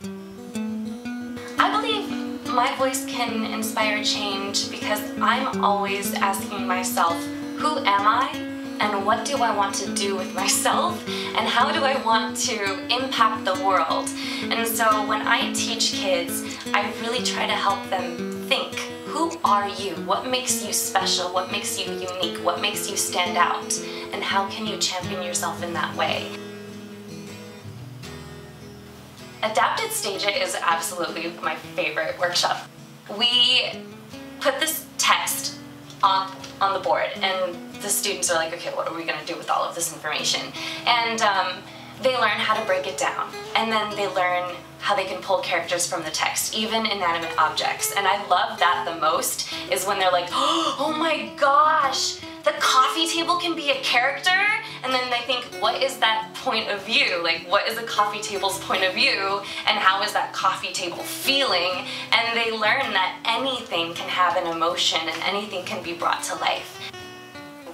I believe my voice can inspire change because I'm always asking myself, who am I? And what do I want to do with myself? And how do I want to impact the world? And so when I teach kids, I really try to help them think, who are you? What makes you special? What makes you unique? What makes you stand out? And how can you champion yourself in that way? Adapted Staging is absolutely my favorite workshop. We put this text up on the board and the students are like, okay, what are we going to do with all of this information? And they learn how to break it down, and then they learn how they can pull characters from the text, even inanimate objects. And I love that the most is when they're like, oh my gosh, the coffee table can be a character? And then they think, what is that point of view? Like, what is a coffee table's point of view? And how is that coffee table feeling? And they learn that anything can have an emotion and anything can be brought to life.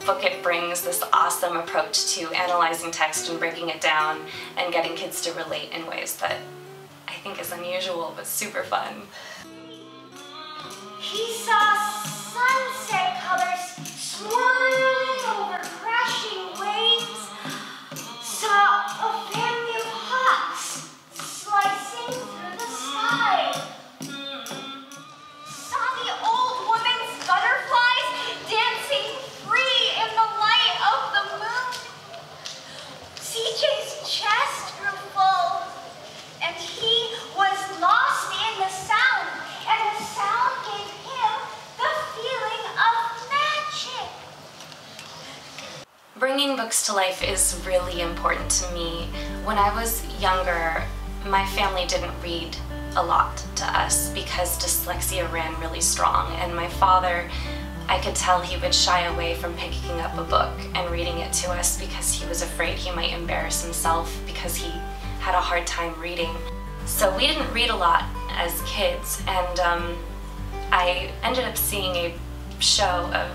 Book It brings this awesome approach to analyzing text and breaking it down and getting kids to relate in ways that I think is unusual but super fun. He saw sunset colors swirling over crashing waves, saw a family of hawks slicing through the sky, saw the old woman's butterflies dancing free in the light of the moon. CJ's chest grew full, and he was lost in the sound, and the sound gave him the feeling of magic. Bringing books to life is really important to me. When I was younger, my family didn't read a lot to us because dyslexia ran really strong, and my father, I could tell he would shy away from picking up a book and reading it to us because he was afraid he might embarrass himself because he had a hard time reading. So we didn't read a lot as kids, and I ended up seeing a show of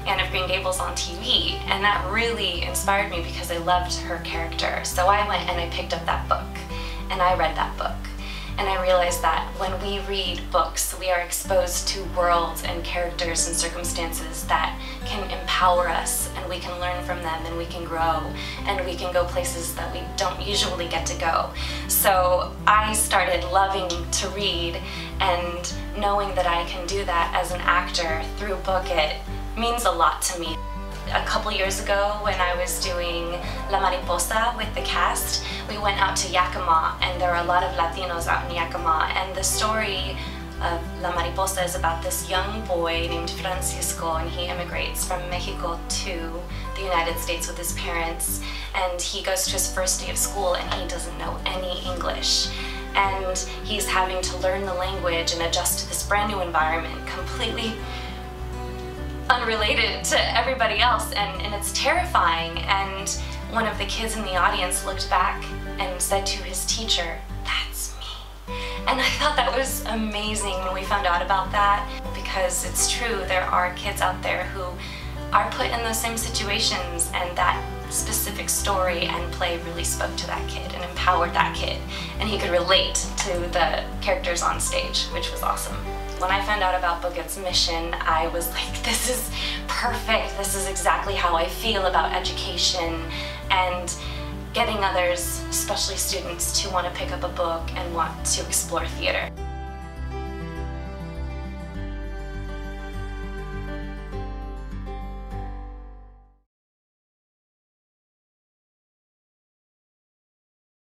Anne of Green Gables on TV, and that really inspired me because I loved her character. So I went and I picked up that book, and I read that book. And I realized that when we read books, we are exposed to worlds and characters and circumstances that can empower us, and we can learn from them, and we can grow, and we can go places that we don't usually get to go. So I started loving to read, and knowing that I can do that as an actor through Book It means a lot to me. A couple years ago, when I was doing La Mariposa with the cast, we went out to Yakima, and there are a lot of Latinos out in Yakima, and the story of La Mariposa is about this young boy named Francisco, and he immigrates from Mexico to the United States with his parents, and he goes to his first day of school and he doesn't know any English. And he's having to learn the language and adjust to this brand new environment, completely unrelated to everybody else, and it's terrifying. And one of the kids in the audience looked back and said to his teacher, "That's me." And I thought that was amazing when we found out about that, because it's true, there are kids out there who are put in those same situations, and that specific story and play really spoke to that kid and empowered that kid, and he could relate to the characters on stage, which was awesome. When I found out about Book It's mission, I was like, this is perfect. This is exactly how I feel about education and getting others, especially students, to want to pick up a book and want to explore theater.